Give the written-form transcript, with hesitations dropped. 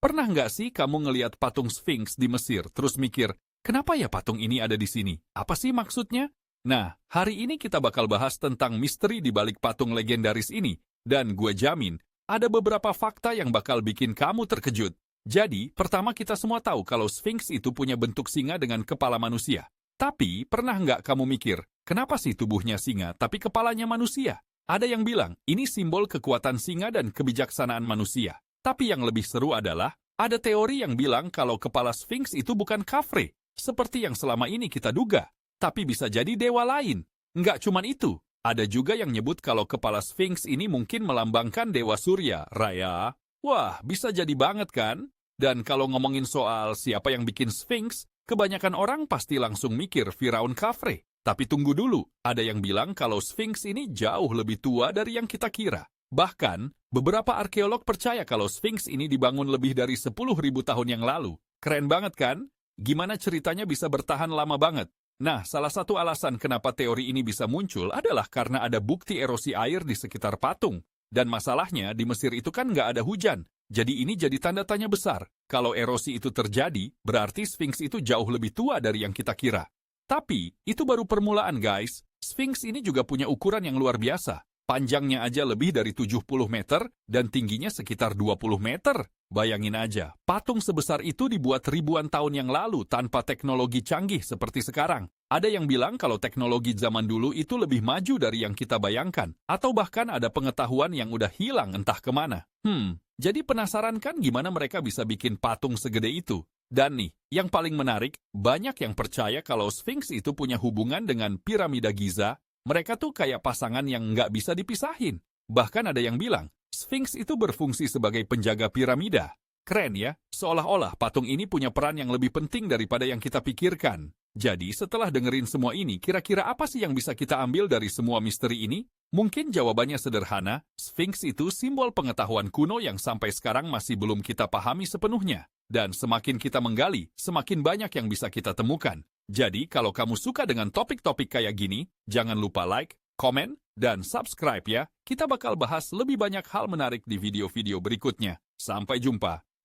Pernah nggak sih kamu ngeliat patung Sphinx di Mesir, terus mikir, kenapa ya patung ini ada di sini? Apa sih maksudnya? Nah, hari ini kita bakal bahas tentang misteri di balik patung legendaris ini, dan gue jamin, ada beberapa fakta yang bakal bikin kamu terkejut. Jadi, pertama kita semua tahu kalau Sphinx itu punya bentuk singa dengan kepala manusia. Tapi, pernah nggak kamu mikir, kenapa sih tubuhnya singa tapi kepalanya manusia? Ada yang bilang, ini simbol kekuatan singa dan kebijaksanaan manusia. Tapi yang lebih seru adalah, ada teori yang bilang kalau kepala Sphinx itu bukan Khafre, seperti yang selama ini kita duga, tapi bisa jadi dewa lain. Nggak cuman itu, ada juga yang nyebut kalau kepala Sphinx ini mungkin melambangkan dewa Surya, Raya. Wah, bisa jadi banget kan? Dan kalau ngomongin soal siapa yang bikin Sphinx, kebanyakan orang pasti langsung mikir Firaun Khafre. Tapi tunggu dulu, ada yang bilang kalau Sphinx ini jauh lebih tua dari yang kita kira. Bahkan, beberapa arkeolog percaya kalau Sphinx ini dibangun lebih dari 10.000 tahun yang lalu. Keren banget kan? Gimana ceritanya bisa bertahan lama banget? Nah, salah satu alasan kenapa teori ini bisa muncul adalah karena ada bukti erosi air di sekitar patung. Dan masalahnya, di Mesir itu kan nggak ada hujan. Jadi ini jadi tanda tanya besar. Kalau erosi itu terjadi, berarti Sphinx itu jauh lebih tua dari yang kita kira. Tapi, itu baru permulaan guys. Sphinx ini juga punya ukuran yang luar biasa. Panjangnya aja lebih dari 70 meter dan tingginya sekitar 20 meter. Bayangin aja, patung sebesar itu dibuat ribuan tahun yang lalu tanpa teknologi canggih seperti sekarang. Ada yang bilang kalau teknologi zaman dulu itu lebih maju dari yang kita bayangkan. Atau bahkan ada pengetahuan yang udah hilang entah kemana. Jadi penasaran kan gimana mereka bisa bikin patung segede itu? Dan nih, yang paling menarik, banyak yang percaya kalau Sphinx itu punya hubungan dengan piramida Giza. Mereka tuh kayak pasangan yang nggak bisa dipisahin. Bahkan ada yang bilang, Sphinx itu berfungsi sebagai penjaga piramida. Keren ya, seolah-olah patung ini punya peran yang lebih penting daripada yang kita pikirkan. Jadi setelah dengerin semua ini, kira-kira apa sih yang bisa kita ambil dari semua misteri ini? Mungkin jawabannya sederhana, Sphinx itu simbol pengetahuan kuno yang sampai sekarang masih belum kita pahami sepenuhnya. Dan semakin kita menggali, semakin banyak yang bisa kita temukan. Jadi, kalau kamu suka dengan topik-topik kayak gini, jangan lupa like, komen, dan subscribe ya. Kita bakal bahas lebih banyak hal menarik di video-video berikutnya. Sampai jumpa.